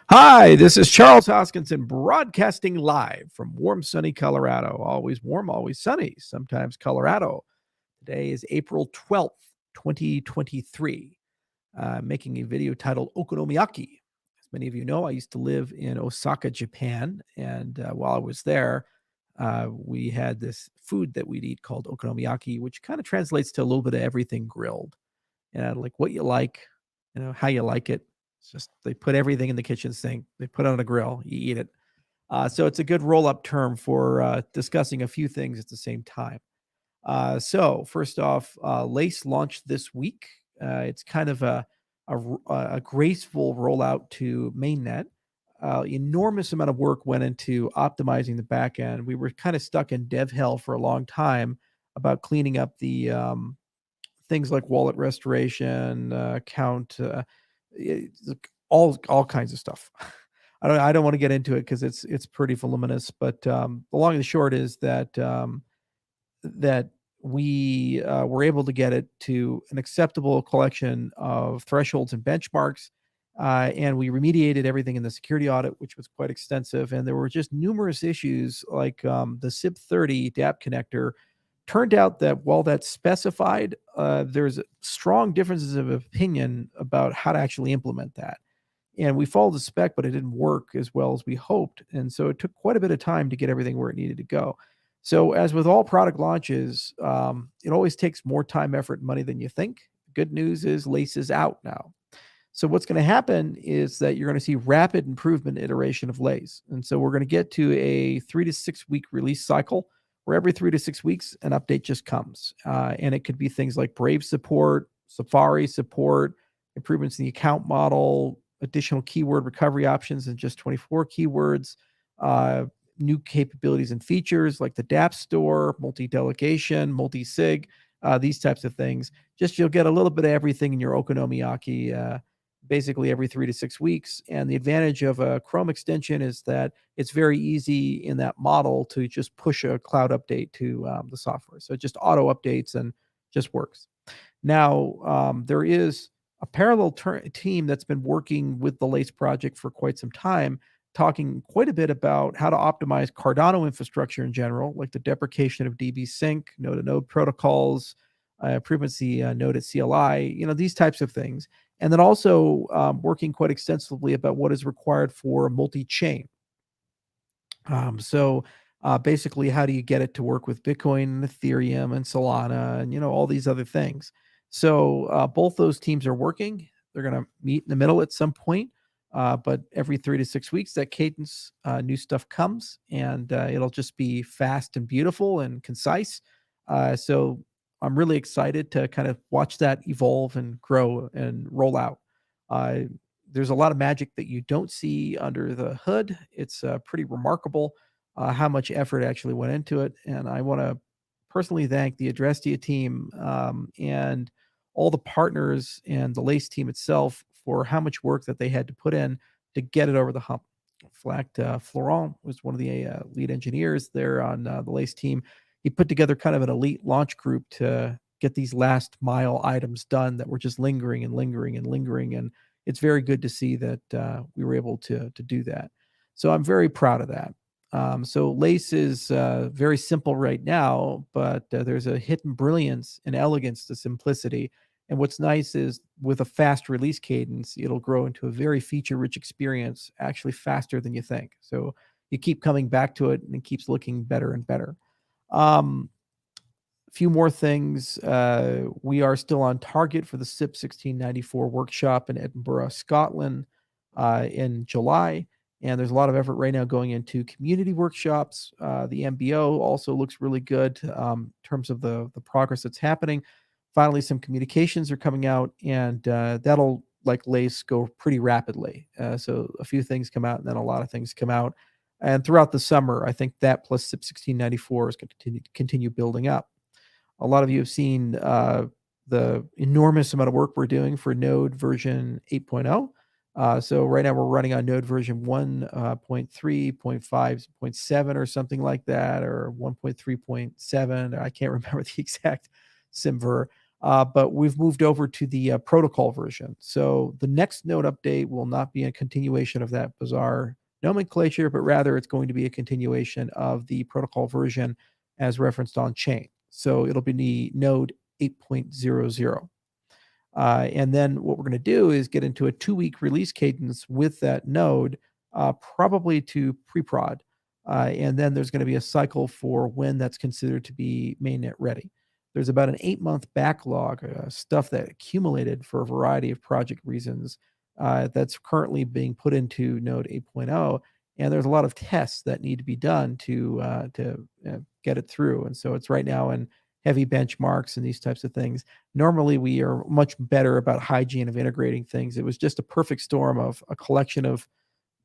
Hi, this is Charles Hoskinson broadcasting live from warm, sunny Colorado. Always warm, always sunny, sometimes Colorado. Today is April 12th, 2023. Making a video titled Okonomiyaki. As many of you know, I used to live in Osaka, Japan. And while I was there, we had this food that we'd eat called okonomiyaki, which kind of translates to a little bit of everything grilled. Like what you like, how you like it. It's just they put everything in the kitchen sink. They put it on a grill. You eat it. So it's a good roll-up term for discussing a few things at the same time. So first off, Lace launched this week. It's kind of a graceful rollout to mainnet. Enormous amount of work went into optimizing the back end. We were kind of stuck in dev hell for a long time about cleaning up the things like wallet restoration, account, all kinds of stuff. I don't want to get into it because it's pretty voluminous. But the long and the short is that we were able to get it to an acceptable collection of thresholds and benchmarks. And we remediated everything in the security audit, which was quite extensive. And there were just numerous issues like the SIP30 DApp connector. Turned out that while that's specified, there's strong differences of opinion about how to actually implement that. And we followed the spec, but it didn't work as well as we hoped. And so it took quite a bit of time to get everything where it needed to go. So, as with all product launches, it always takes more time, effort, and money than you think. Good news is Lace is out now. So, what's going to happen is that you're going to see rapid improvement iteration of Lace. And so, we're going to get to a 3 to 6 week release cycle where every 3 to 6 weeks, an update just comes. And it could be things like Brave support, Safari support, improvements in the account model, additional keyword recovery options in just 24 keywords, uh, new capabilities and features like the DApp store, multi-delegation, multi-sig, these types of things. Just you'll get a little bit of everything in your Okonomiyaki basically every 3 to 6 weeks. And the advantage of a Chrome extension is that it's very easy in that model to just push a cloud update to the software. So it just auto updates and just works. Now, there is a parallel team that's been working with the Lace project for quite some time, talking quite a bit about how to optimize Cardano infrastructure in general, like the deprecation of DB sync, node-to-node protocols, improvements to the node at CLI, these types of things. And then also working quite extensively about what is required for multi-chain. Basically, how do you get it to work with Bitcoin and Ethereum and Solana and all these other things? So both those teams are working. They're going to meet in the middle at some point, but every 3 to 6 weeks, that cadence, new stuff comes, and it'll just be fast and beautiful and concise. So I'm really excited to kind of watch that evolve and grow and roll out. Uh, there's a lot of magic that you don't see under the hood. It's pretty remarkable how much effort actually went into it. And I want to personally thank the Adrestia team and all the partners and the Lace team itself for how much work that they had to put in to get it over the hump. In fact, Florent was one of the lead engineers there on the Lace team. He put together kind of an elite launch group to get these last mile items done that were just lingering and lingering and lingering. And it's very good to see that we were able to do that. So I'm very proud of that. So Lace is very simple right now, but there's a hidden brilliance and elegance to simplicity. And what's nice is with a fast release cadence, it'll grow into a very feature-rich experience, actually faster than you think. So you keep coming back to it, and it keeps looking better and better. A few more things. We are still on target for the SIP 1694 workshop in Edinburgh, Scotland in July. And there's a lot of effort right now going into community workshops. The MBO also looks really good in terms of the progress that's happening. Finally, some communications are coming out, and that'll, like Lace, go pretty rapidly. So a few things come out, and then a lot of things come out. And throughout the summer, I think that plus SIP 1694 is going to continue building up. A lot of you have seen the enormous amount of work we're doing for Node version 8.0. So right now we're running on Node version 1.3.5.7 or something like that, or 1.3.7. I can't remember the exact SIMver. But we've moved over to the protocol version. So the next node update will not be a continuation of that bizarre nomenclature, but rather it's going to be a continuation of the protocol version as referenced on chain. So it'll be the node 8.00. And then what we're going to do is get into a 2-week release cadence with that node, probably to pre-prod. And then there's going to be a cycle for when that's considered to be mainnet ready. There's about an 8-month backlog, stuff that accumulated for a variety of project reasons, that's currently being put into Node 8.0. And there's a lot of tests that need to be done to get it through. And so it's right now in heavy benchmarks and these types of things. Normally, we are much better about hygiene of integrating things. It was just a perfect storm of a collection of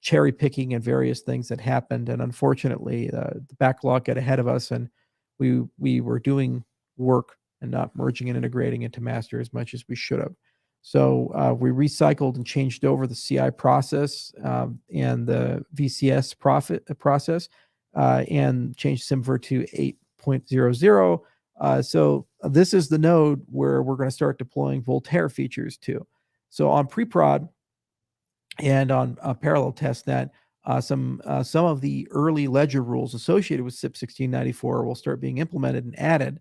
cherry picking and various things that happened. And unfortunately, the backlog got ahead of us, and we were doing work and not merging and integrating into master as much as we should have. So we recycled and changed over the CI process and the VCS process and changed Simver to 8.00. So this is the node where we're going to start deploying Voltaire features to. So on pre-prod and on parallel testnet, some of the early ledger rules associated with SIP 1694 will start being implemented and added,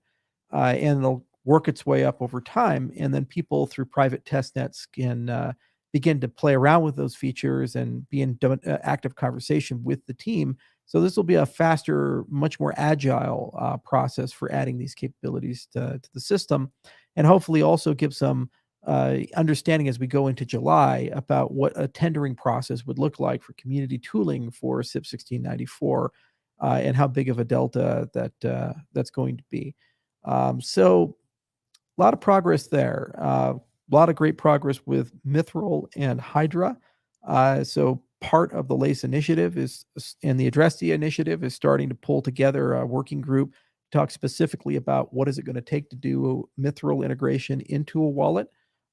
and they'll work its way up over time. And then people through private testnets can begin to play around with those features and be in active conversation with the team. So this will be a faster, much more agile process for adding these capabilities to the system, and hopefully also give some understanding as we go into July about what a tendering process would look like for community tooling for SIP 1694 and how big of a delta that's going to be. So a lot of progress there. A lot of great progress with Mithril and Hydra. So part of the LACE initiative and the Addressee initiative is starting to pull together a working group, talk specifically about what is it going to take to do Mithril integration into a wallet.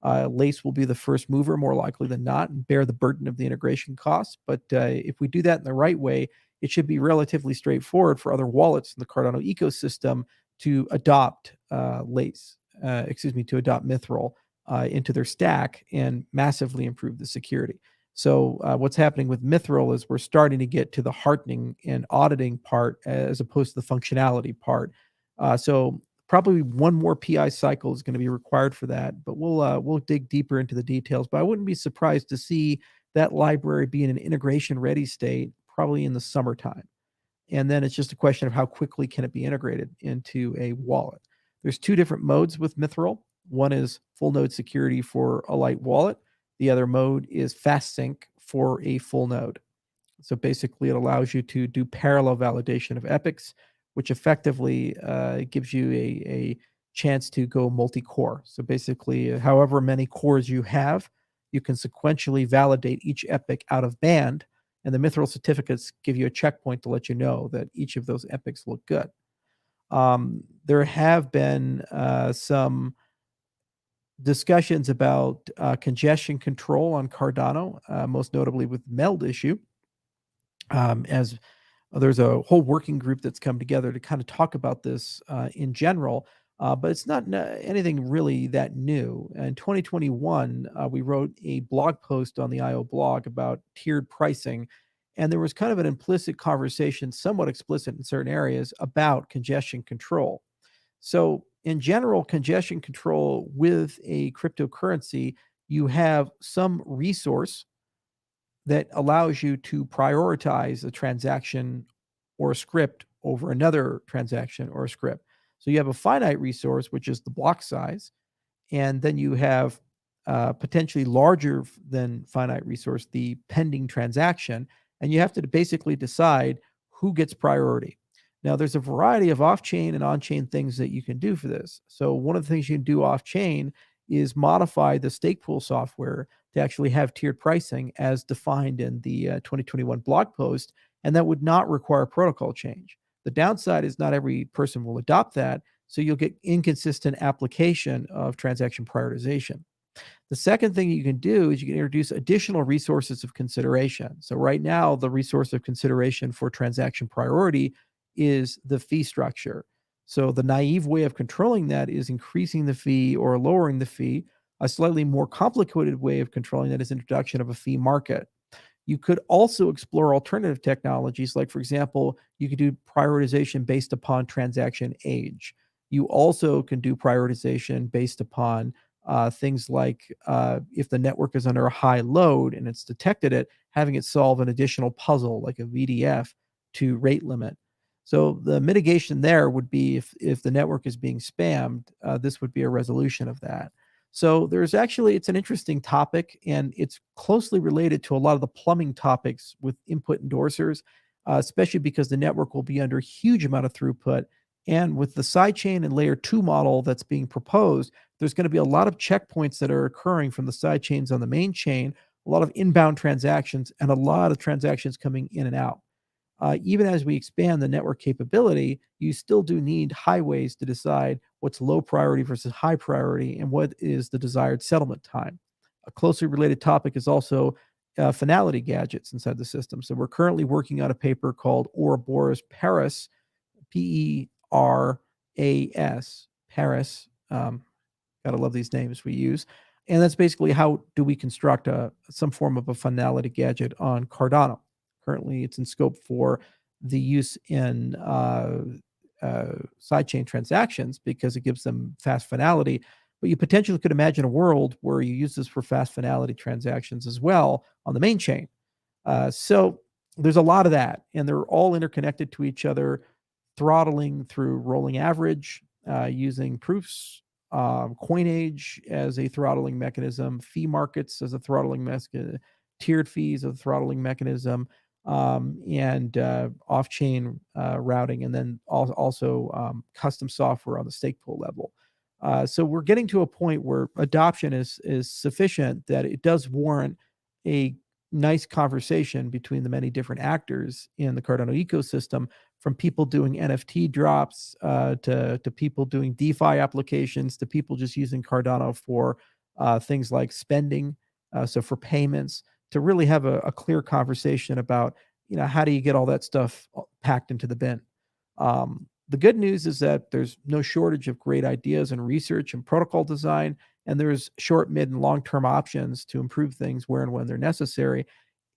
LACE will be the first mover, more likely than not, and bear the burden of the integration costs. But if we do that in the right way, it should be relatively straightforward for other wallets in the Cardano ecosystem to adopt to adopt Mithril into their stack and massively improve the security. So what's happening with Mithril is we're starting to get to the hardening and auditing part as opposed to the functionality part. So probably one more PI cycle is going to be required for that, but we'll dig deeper into the details. But I wouldn't be surprised to see that library be in an integration ready state probably in the summertime. And then it's just a question of how quickly can it be integrated into a wallet. There's 2 different modes with Mithril. One is full node security for a light wallet. The other mode is fast sync for a full node. So basically, it allows you to do parallel validation of epochs, which effectively gives you a chance to go multi-core. So basically, however many cores you have, you can sequentially validate each epoch out of band, and the Mithril certificates give you a checkpoint to let you know that each of those epochs look good. There have been some discussions about congestion control on Cardano, most notably with Meld issue, as there's a whole working group that's come together to kind of talk about this in general, but it's not anything really that new. In 2021, we wrote a blog post on the IO blog about tiered pricing, and there was kind of an implicit conversation, somewhat explicit in certain areas, about congestion control. So in general, congestion control with a cryptocurrency, you have some resource that allows you to prioritize a transaction or a script over another transaction or a script. So you have a finite resource, which is the block size, and then you have potentially larger than finite resource, the pending transaction, and you have to basically decide who gets priority. Now, there's a variety of off-chain and on-chain things that you can do for this. So one of the things you can do off-chain is modify the stake pool software to actually have tiered pricing as defined in the 2021 blog post, and that would not require protocol change. The downside is not every person will adopt that, so you'll get inconsistent application of transaction prioritization. The second thing you can do is you can introduce additional resources of consideration. So right now, the resource of consideration for transaction priority is the fee structure. So the naive way of controlling that is increasing the fee or lowering the fee. A slightly more complicated way of controlling that is introduction of a fee market. You could also explore alternative technologies, like, for example, you could do prioritization based upon transaction age. You also can do prioritization based upon things like if the network is under a high load and it's detected it, having it solve an additional puzzle like a VDF to rate limit. So the mitigation there would be if the network is being spammed, this would be a resolution of that. So there's actually it's an interesting topic, and it's closely related to a lot of the plumbing topics with input endorsers, especially because the network will be under a huge amount of throughput. And with the sidechain and layer two model that's being proposed, there's going to be a lot of checkpoints that are occurring from the sidechains on the main chain, a lot of inbound transactions, and a lot of transactions coming in and out. Even as we expand the network capability, you still do need highways to decide what's low priority versus high priority and what is the desired settlement time. A closely related topic is also finality gadgets inside the system. So we're currently working on a paper called Ouroboros Paris, Peras, Paris. Gotta love these names we use. And that's basically how do we construct some form of a finality gadget on Cardano. Currently, it's in scope for the use in sidechain transactions because it gives them fast finality. But you potentially could imagine a world where you use this for fast finality transactions as well on the main chain. So there's a lot of that, and they're all interconnected to each other, throttling through rolling average, using proofs, coinage as a throttling mechanism, fee markets as a throttling mechanism, tiered fees as a throttling mechanism, and off-chain routing, and then also custom software on the stake pool level. So we're getting to a point where adoption is sufficient that it does warrant a nice conversation between the many different actors in the Cardano ecosystem, from people doing NFT drops to people doing DeFi applications to people just using Cardano for things like spending, so for payments, to really have a clear conversation about how do you get all that stuff packed into the bin. The good news is that there's no shortage of great ideas and research and protocol design, and there's short, mid, and long-term options to improve things where and when they're necessary.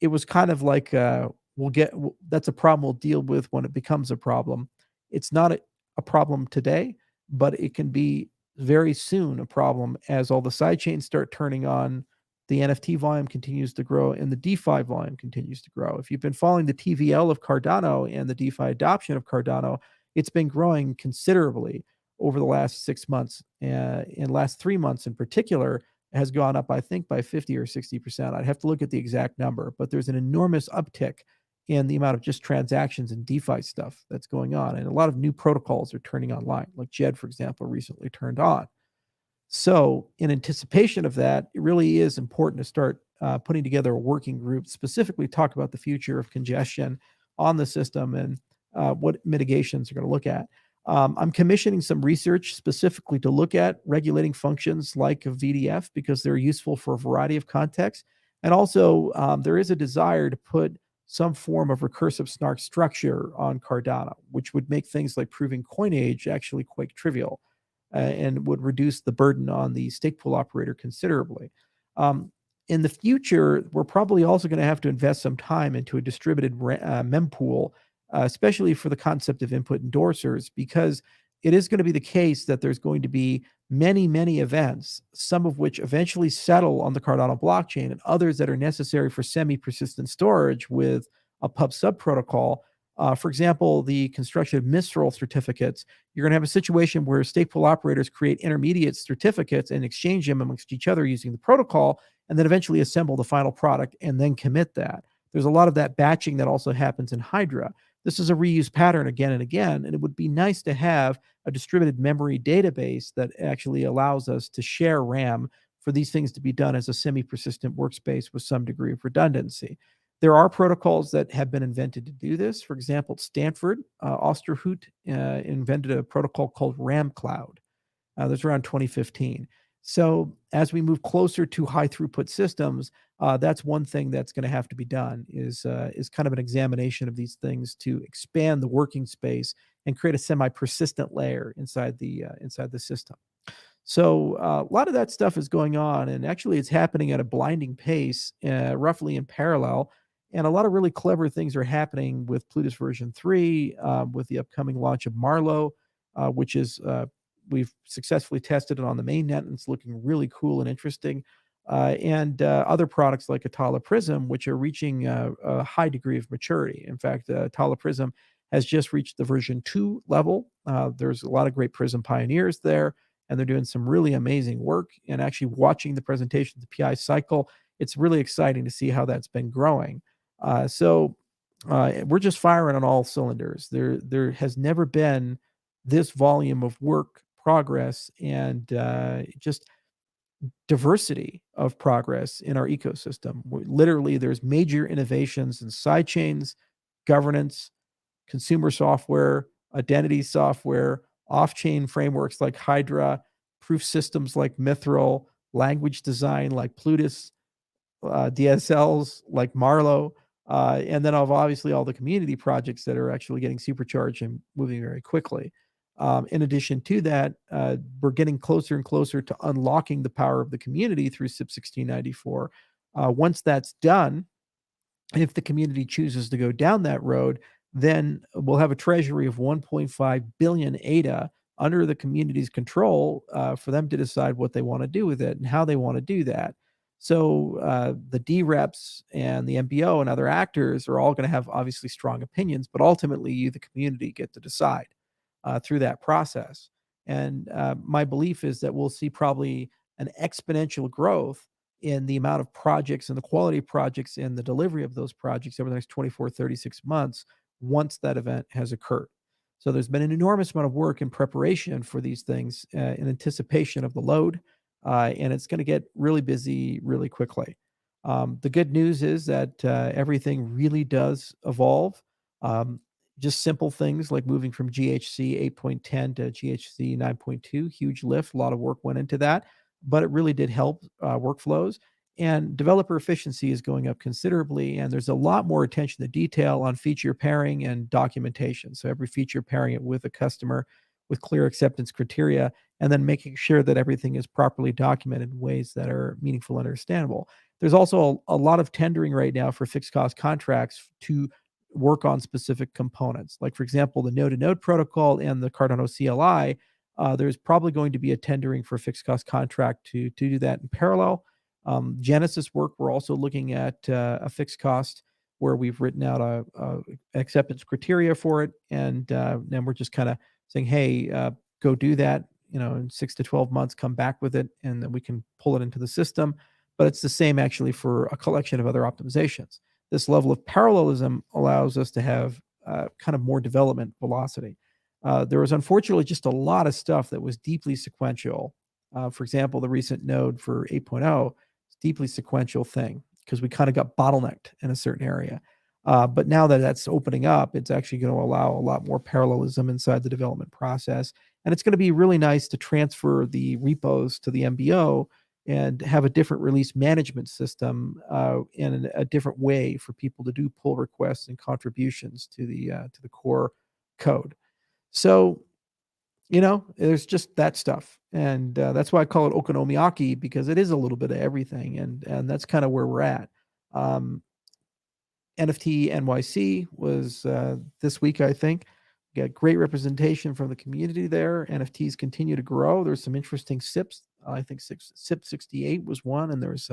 It was kind of like that's a problem we'll deal with when it becomes a problem. It's not a problem today, but it can be very soon a problem as all the side chains start turning on, the NFT volume continues to grow, and the DeFi volume continues to grow. If you've been following the TVL of Cardano and the DeFi adoption of Cardano, it's been growing considerably over the last 6 months. In last 3 months in particular, has gone up, I think, by 50 or 60%. I'd have to look at the exact number, but there's an enormous uptick in the amount of just transactions and DeFi stuff that's going on. And a lot of new protocols are turning online, like JED, for example, recently turned on. So, in anticipation of that, it really is important to start putting together a working group, specifically talk about the future of congestion on the system and what mitigations are going to look at. I'm commissioning some research specifically to look at regulating functions like a VDF because they're useful for a variety of contexts. And also, there is a desire to put some form of recursive snark structure on Cardano, which would make things like proving coinage actually quite trivial and would reduce the burden on the stake pool operator considerably. Um, in the future, we're probably also going to have to invest some time into a distributed mempool, especially for the concept of input endorsers, because it is going to be the case that there's going to be many, many events, some of which eventually settle on the Cardano blockchain, and others that are necessary for semi-persistent storage with a pub sub protocol. For example, the construction of Mistral certificates, you're going to have a situation where stake pool operators create intermediate certificates and exchange them amongst each other using the protocol, and then eventually assemble the final product and then commit that. There's a lot of that batching that also happens in Hydra. This is a reuse pattern again and again, and it would be nice to have a distributed memory database that actually allows us to share RAM for these things to be done as a semi-persistent workspace with some degree of redundancy. There are protocols that have been invented to do this. For example, at Stanford, Osterhout invented a protocol called RAM Cloud. That's around 2015. So as we move closer to high throughput systems, that's one thing that's going to have to be done is kind of an examination of these things to expand the working space and create a semi-persistent layer inside the system. So a lot of that stuff is going on, and actually, it's happening at a blinding pace, roughly in parallel. And a lot of really clever things are happening with Plutus version 3, with the upcoming launch of Marlow, which is we've successfully tested it on the mainnet, and it's looking really cool and interesting. And other products like Atala Prism, which are reaching a high degree of maturity. In fact, Atala Prism has just reached the version 2 level. There's a lot of great Prism pioneers there, and they're doing some really amazing work. And actually, watching the presentation of the PI cycle, it's really exciting to see how that's been growing. So we're just firing on all cylinders. There has never been this volume of work, progress, and just diversity of progress in our ecosystem. Literally, there's major innovations in side chains, governance, consumer software, identity software, off-chain frameworks like Hydra, proof systems like Mithril, language design like Plutus, DSLs like Marlow, and then of obviously all the community projects that are actually getting supercharged and moving very quickly. In addition to that, we're getting closer and closer to unlocking the power of the community through SIP 1694. Once that's done, and if the community chooses to go down that road, then we'll have a treasury of 1.5 billion ADA under the community's control, for them to decide what they want to do with it and how they want to do that. So the DREPs and the MBO and other actors are all going to have obviously strong opinions, but ultimately you, the community, get to decide through that process. And my belief is that we'll see probably an exponential growth in the amount of projects and the quality of projects and the delivery of those projects over the next 24, 36 months once that event has occurred. So there's been an enormous amount of work in preparation for these things, in anticipation of the load, and it's going to get really busy really quickly. The good news is that everything really does evolve. Um, just simple things like moving from GHC 8.10 to GHC 9.2, huge lift, a lot of work went into that, but it really did help workflows. And developer efficiency is going up considerably, and there's a lot more attention to detail on feature pairing and documentation. So every feature pairing it with a customer with clear acceptance criteria, and then making sure that everything is properly documented in ways that are meaningful and understandable. There's also a lot of tendering right now for fixed cost contracts to work on specific components. Like, for example, the node-to-node protocol and the Cardano CLI, there's probably going to be a tendering for a fixed cost contract to do that in parallel. Genesis work, we're also looking at a fixed cost where we've written out a acceptance criteria for it, and then we're just kind of saying, hey, go do that. In 6 to 12 months, come back with it, and then we can pull it into the system. But it's the same actually for a collection of other optimizations. This level of parallelism allows us to have kind of more development velocity. There was unfortunately just a lot of stuff that was deeply sequential. For example, the recent node for 8.0 is deeply sequential thing because we kind of got bottlenecked in a certain area. But now that that's opening up, it's actually going to allow a lot more parallelism inside the development process. And it's going to be really nice to transfer the repos to the MBO and have a different release management system in a different way for people to do pull requests and contributions to the core code. So, there's just that stuff, and that's why I call it Okonomiyaki, because it is a little bit of everything, and that's kind of where we're at. Um, NFT NYC was this week, I think. We got great representation from the community there. NFTs continue to grow. There's some interesting SIPs. I think SIP 68 was one, and there's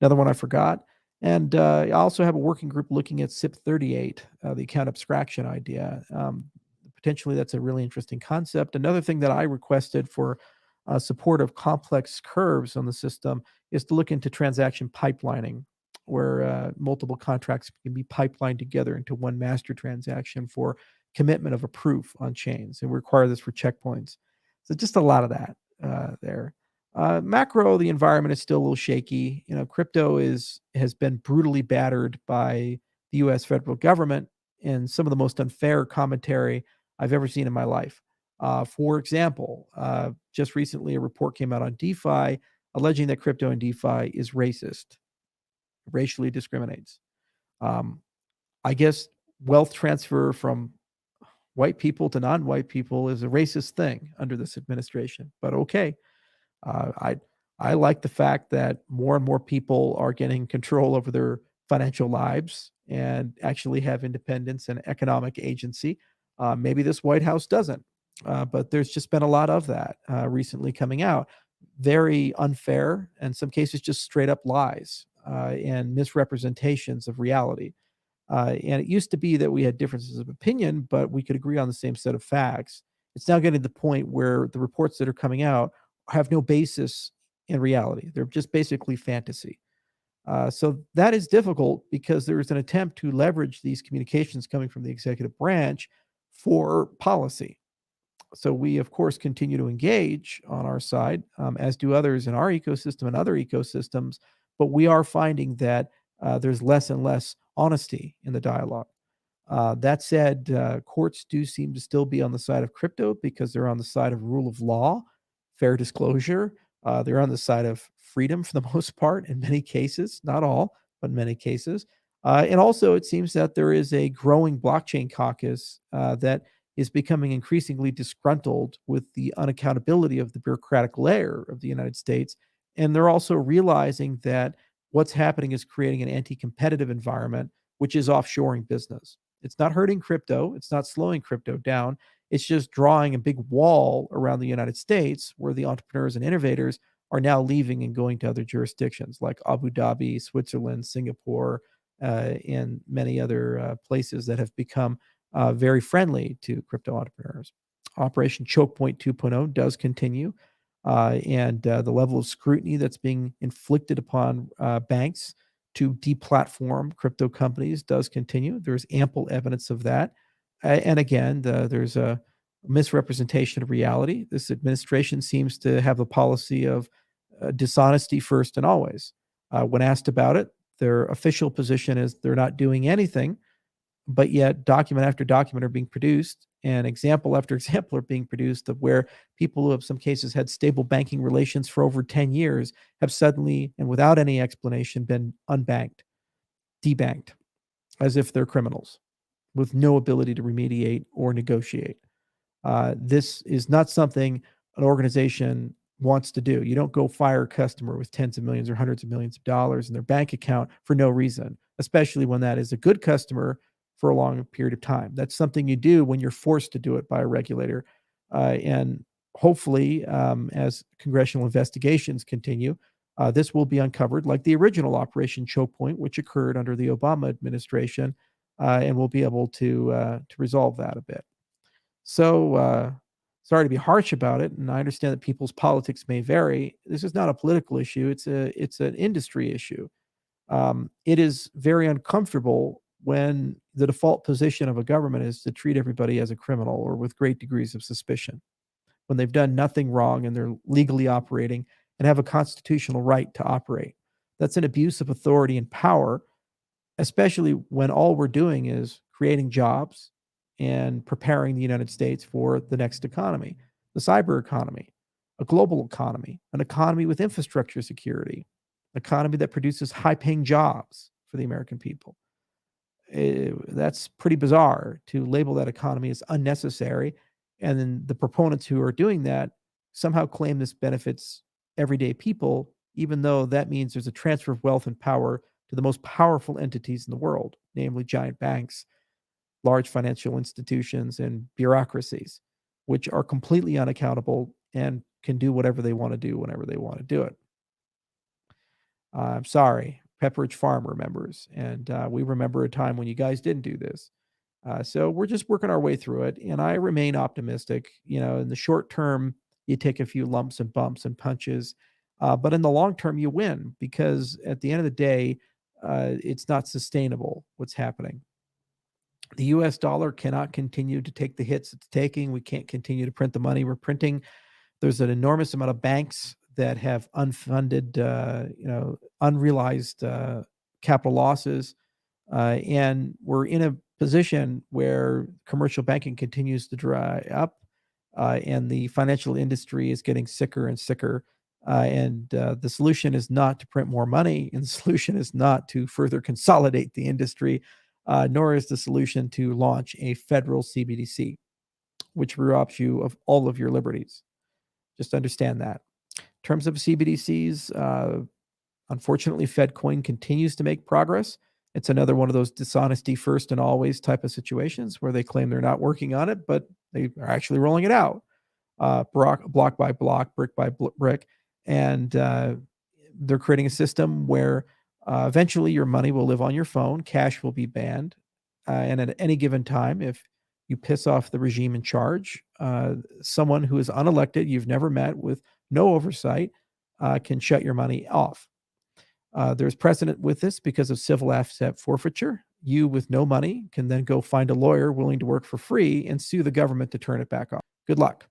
another one I forgot. And I also have a working group looking at SIP 38, the account abstraction idea. Potentially, that's a really interesting concept. Another thing that I requested for support of complex curves on the system is to look into transaction pipelining, where multiple contracts can be pipelined together into one master transaction for commitment of a proof on chains. And we require this for checkpoints. So just a lot of that there. Macro, the environment is still a little shaky. Crypto has been brutally battered by the U.S. federal government in some of the most unfair commentary I've ever seen in my life. For example, just recently a report came out on DeFi alleging that crypto and DeFi is racist, racially discriminates. I guess wealth transfer from white people to non-white people is a racist thing under this administration. But okay, I like the fact that more and more people are getting control over their financial lives and actually have independence and economic agency. Maybe this White House doesn't, but there's just been a lot of that recently coming out. Very unfair, and in some cases, just straight up lies and misrepresentations of reality. And it used to be that we had differences of opinion, but we could agree on the same set of facts. It's now getting to the point where the reports that are coming out have no basis in reality. They're just basically fantasy. So that is difficult because there is an attempt to leverage these communications coming from the executive branch for policy. So we, of course, continue to engage on our side, as do others in our ecosystem and other ecosystems. But we are finding that there's less and less honesty in the dialogue. That said, courts do seem to still be on the side of crypto because they're on the side of rule of law, fair disclosure. They're on the side of freedom for the most part in many cases, not all, but in many cases. And also, it seems that there is a growing blockchain caucus that is becoming increasingly disgruntled with the unaccountability of the bureaucratic layer of the United States. And they're also realizing that what's happening is creating an anti competitive environment, which is offshoring business. It's not hurting crypto. It's not slowing crypto down. It's just drawing a big wall around the United States where the entrepreneurs and innovators are now leaving and going to other jurisdictions like Abu Dhabi, Switzerland, Singapore, and many other places that have become very friendly to crypto entrepreneurs. Operation Choke Point 2.0 does continue, and the level of scrutiny that's being inflicted upon banks to deplatform crypto companies does continue. There's ample evidence of that. And again, there's a misrepresentation of reality. This administration seems to have the policy of dishonesty first and always. When asked about it, their official position is they're not doing anything, but yet document after document are being produced and example after example are being produced of where people who have some cases had stable banking relations for over 10 years have suddenly and without any explanation been unbanked, debanked, as if they're criminals with no ability to remediate or negotiate. This is not something an organization wants to do. You don't go fire a customer with tens of millions or hundreds of millions of dollars in their bank account for no reason, especially when that is a good customer for a long period of time. That's something you do when you're forced to do it by a regulator. And hopefully, as congressional investigations continue, this will be uncovered like the original Operation Choke Point, which occurred under the Obama administration, and we'll be able to resolve that a bit. So, sorry to be harsh about it, and I understand that people's politics may vary. This is not a political issue; it's an industry issue. It is very uncomfortable when the default position of a government is to treat everybody as a criminal or with great degrees of suspicion when they've done nothing wrong and they're legally operating and have a constitutional right to operate. That's an abuse of authority and power, especially when all we're doing is creating jobs and preparing the United States for the next economy, the cyber economy, a global economy, an economy with infrastructure security, an economy that produces high paying jobs for the American people. That's pretty bizarre to label that economy as unnecessary. And then the proponents who are doing that somehow claim this benefits everyday people, even though that means there's a transfer of wealth and power to the most powerful entities in the world, namely giant banks, large financial institutions, and bureaucracies, which are completely unaccountable and can do whatever they want to do whenever they want to do it. I'm sorry, Pepperidge Farm remembers, and we remember a time when you guys didn't do this. So we're just working our way through it, and I remain optimistic. You know, in the short term, you take a few lumps and bumps and punches, but in the long term, you win because at the end of the day, it's not sustainable what's happening. The US dollar cannot continue to take the hits it's taking. We can't continue to print the money we're printing. There's an enormous amount of banks that have unfunded, unrealized capital losses. And we're in a position where commercial banking continues to dry up, and the financial industry is getting sicker and sicker. And the solution is not to print more money, and the solution is not to further consolidate the industry, nor is the solution to launch a federal CBDC. which robs you of all of your liberties. Just understand that. In terms of CBDCs, unfortunately, FedCoin continues to make progress. It's another one of those dishonesty first and always type of situations where they claim they're not working on it, but they are actually rolling it out, block by block, brick by brick. And they're creating a system where eventually your money will live on your phone, cash will be banned. And at any given time, if you piss off the regime in charge, someone who is unelected, you've never met, with no oversight, can shut your money off. There's precedent with this because of civil asset forfeiture. You, with no money, can then go find a lawyer willing to work for free and sue the government to turn it back on. Good luck.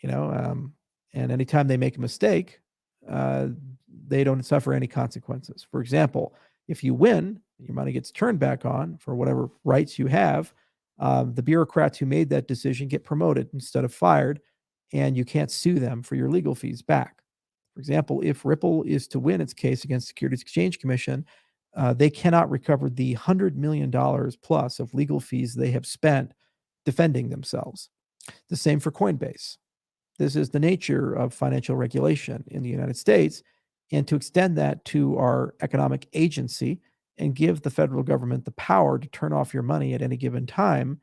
And anytime they make a mistake, they don't suffer any consequences. For example, if you win, your money gets turned back on for whatever rights you have. The bureaucrats who made that decision get promoted instead of fired, and you can't sue them for your legal fees back. For example, if Ripple is to win its case against Securities Exchange Commission, they cannot recover the $100 million plus of legal fees they have spent defending themselves. The same for Coinbase. This is the nature of financial regulation in the United States. And to extend that to our economic agency and give the federal government the power to turn off your money at any given time,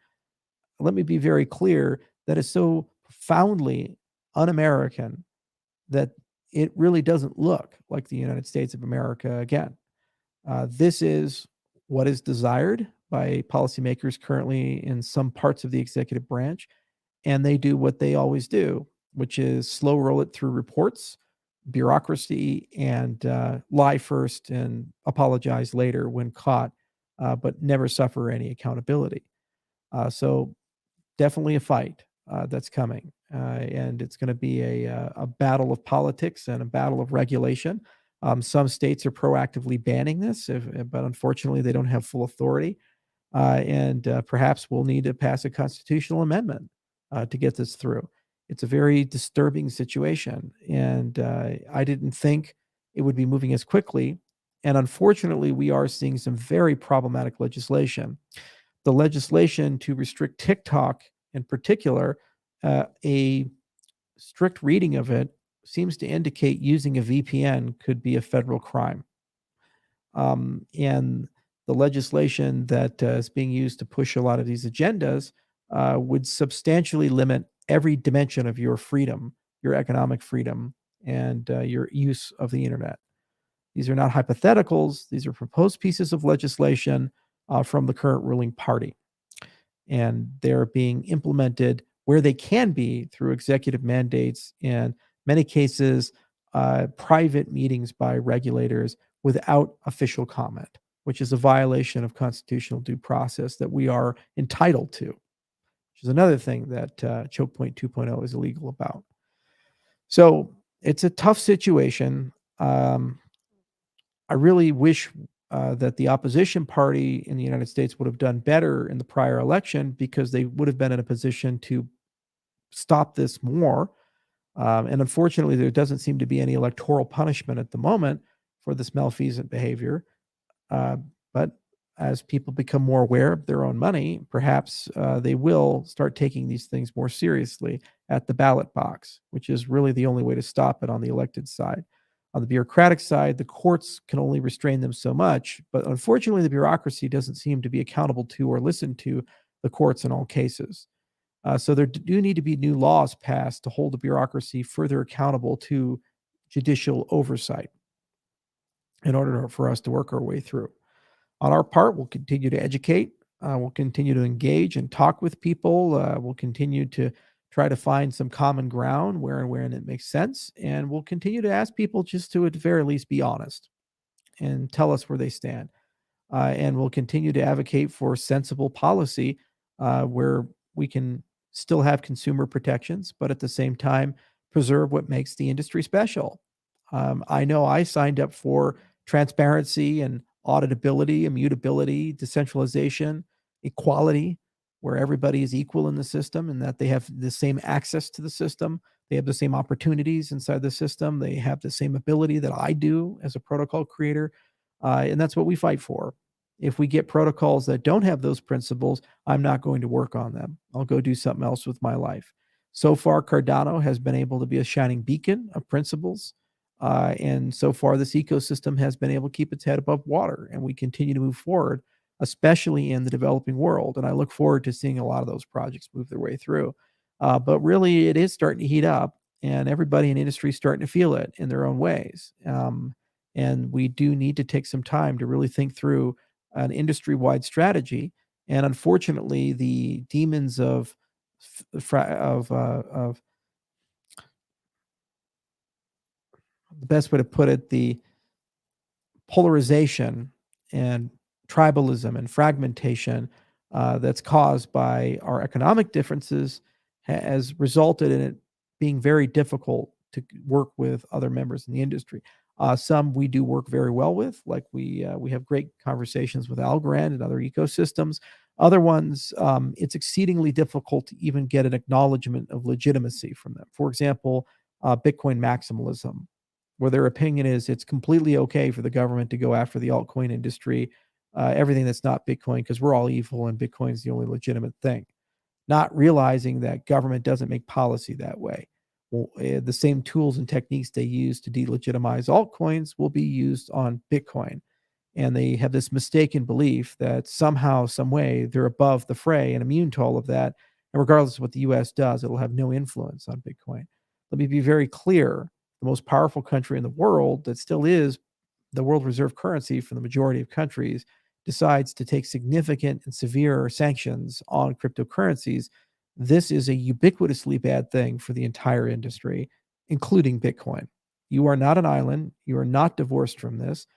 let me be very clear, that is so profoundly un-American that it really doesn't look like the United States of America again. This is what is desired by policymakers currently in some parts of the executive branch, and they do what they always do, which is slow roll it through reports, bureaucracy, and lie first and apologize later when caught, but never suffer any accountability. So definitely a fight that's coming. And it's going to be a battle of politics and a battle of regulation. Some states are proactively banning this, but unfortunately, they don't have full authority. And perhaps we'll need to pass a constitutional amendment to get this through. It's a very disturbing situation. And I didn't think it would be moving as quickly. And unfortunately, we are seeing some very problematic legislation. The legislation to restrict TikTok in particular, a strict reading of it seems to indicate using a VPN could be a federal crime. And the legislation that is being used to push a lot of these agendas would substantially limit every dimension of your freedom, your economic freedom, and your use of the internet. These are not hypotheticals. These are proposed pieces of legislation from the current ruling party. And they're being implemented where they can be through executive mandates, and many cases, private meetings by regulators without official comment, which is a violation of constitutional due process that we are entitled to, which is another thing that Choke Point 2.0 is illegal about. So it's a tough situation. I really wish that the opposition party in the United States would have done better in the prior election, because they would have been in a position to stop this more. And unfortunately, there doesn't seem to be any electoral punishment at the moment for this malfeasant behavior. But as people become more aware of their own money, perhaps they will start taking these things more seriously at the ballot box, which is really the only way to stop it on the elected side. On the bureaucratic side, the courts can only restrain them so much, but unfortunately, the bureaucracy doesn't seem to be accountable to or listen to the courts in all cases. So there do need to be new laws passed to hold the bureaucracy further accountable to judicial oversight in order for us to work our way through. On our part, we'll continue to educate. We'll continue to engage and talk with people. We'll continue to try to find some common ground where it makes sense. And we'll continue to ask people just to, at the very least, be honest and tell us where they stand. And we'll continue to advocate for sensible policy where we can still have consumer protections, but at the same time, preserve what makes the industry special. I know I signed up for transparency and auditability, immutability, decentralization, equality, where everybody is equal in the system and that they have the same access to the system. They have the same opportunities inside the system. They have the same ability that I do as a protocol creator. And that's what we fight for. If we get protocols that don't have those principles, I'm not going to work on them. I'll go do something else with my life. So far, Cardano has been able to be a shining beacon of principles. And so far, this ecosystem has been able to keep its head above water, and we continue to move forward, especially in the developing world. And I look forward to seeing a lot of those projects move their way through. But really, it is starting to heat up, and everybody in industry is starting to feel it in their own ways. And we do need to take some time to really think through an industry-wide strategy. And unfortunately, the demons of the best way to put it, the polarization and tribalism and fragmentation that's caused by our economic differences has resulted in it being very difficult to work with other members in the industry. Some we do work very well with, like we have great conversations with Algorand and other ecosystems. Other ones, it's exceedingly difficult to even get an acknowledgement of legitimacy from them. For example, Bitcoin maximalism, where their opinion is it's completely okay for the government to go after the altcoin industry, everything that's not Bitcoin, because we're all evil and Bitcoin's the only legitimate thing, not realizing that government doesn't make policy that way. Well, the same tools and techniques they use to delegitimize altcoins will be used on Bitcoin. And they have this mistaken belief that somehow, some way, they're above the fray and immune to all of that. And regardless of what the US does, it'll have no influence on Bitcoin. Let me be very clear: the most powerful country in the world that still is the world reserve currency for the majority of countries decides to take significant and severe sanctions on cryptocurrencies. This is a ubiquitously bad thing for the entire industry, including Bitcoin. You are not an island. You are not divorced from this.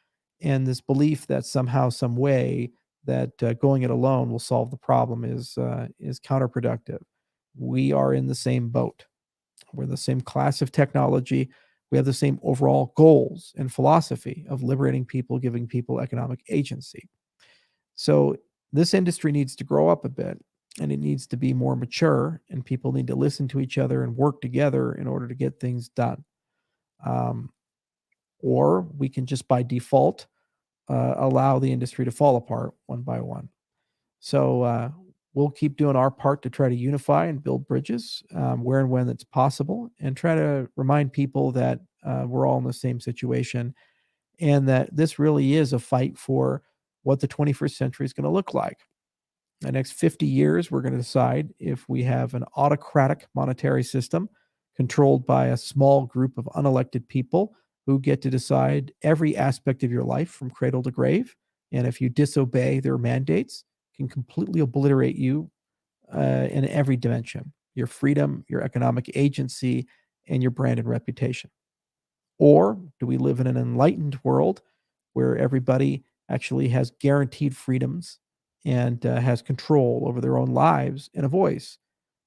And this belief that somehow, some way, that going it alone will solve the problem is counterproductive. We are in the same boat. We're the same class of technology. We have the same overall goals and philosophy of liberating people, giving people economic agency. So this industry needs to grow up a bit, and it needs to be more mature, and people need to listen to each other and work together in order to get things done. Um, or we can just by default allow the industry to fall apart one by one. So we'll keep doing our part to try to unify and build bridges where and when it's possible, and try to remind people that we're all in the same situation, and that this really is a fight for what the 21st century is going to look like. The next 50 years, we're going to decide if we have an autocratic monetary system controlled by a small group of unelected people who get to decide every aspect of your life from cradle to grave. And if you disobey their mandates, can completely obliterate you in every dimension: your freedom, your economic agency, and your brand and reputation. Or do we live in an enlightened world where everybody actually has guaranteed freedoms and has control over their own lives and a voice,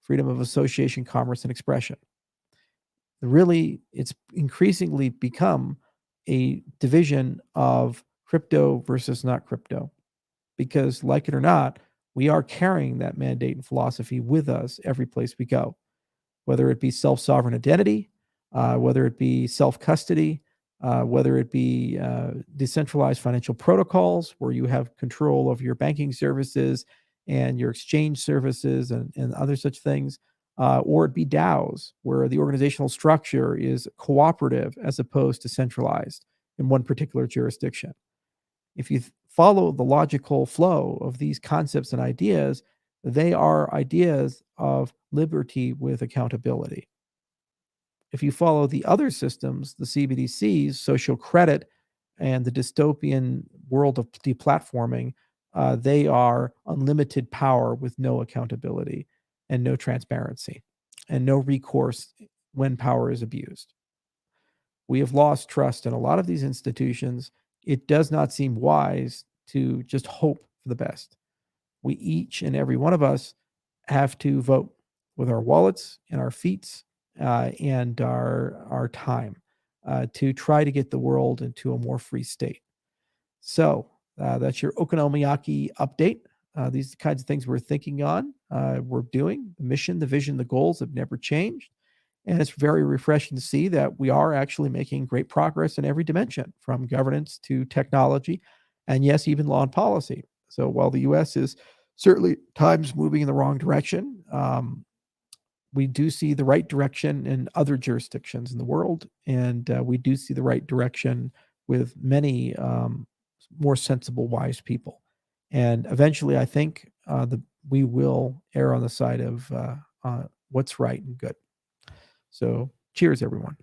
freedom of association, commerce, and expression? Really, it's increasingly become a division of crypto versus not crypto, because, like it or not, we are carrying that mandate and philosophy with us every place we go, whether it be self sovereign identity, whether it be self custody, whether it be decentralized financial protocols where you have control of your banking services and your exchange services and other such things, or it be DAOs where the organizational structure is cooperative as opposed to centralized in one particular jurisdiction. If you follow the logical flow of these concepts and ideas, they are ideas of liberty with accountability. If you follow the other systems, the CBDCs, social credit, and the dystopian world of deplatforming, they are unlimited power with no accountability and no transparency and no recourse when power is abused. We have lost trust in a lot of these institutions. It does not seem wise to just hope for the best. We each and every one of us have to vote with our wallets and our feet and our time to try to get the world into a more free state. So that's your Okonomiyaki update. These kinds of things we're thinking on, we're doing. The mission, the vision, the goals have never changed. And it's very refreshing to see that we are actually making great progress in every dimension, from governance to technology and yes, even law and policy. So while the U.S. is certainly times moving in the wrong direction, we do see the right direction in other jurisdictions in the world, and we do see the right direction with many more sensible, wise people. And eventually, I think we will err on the side of what's right and good. So, cheers, everyone.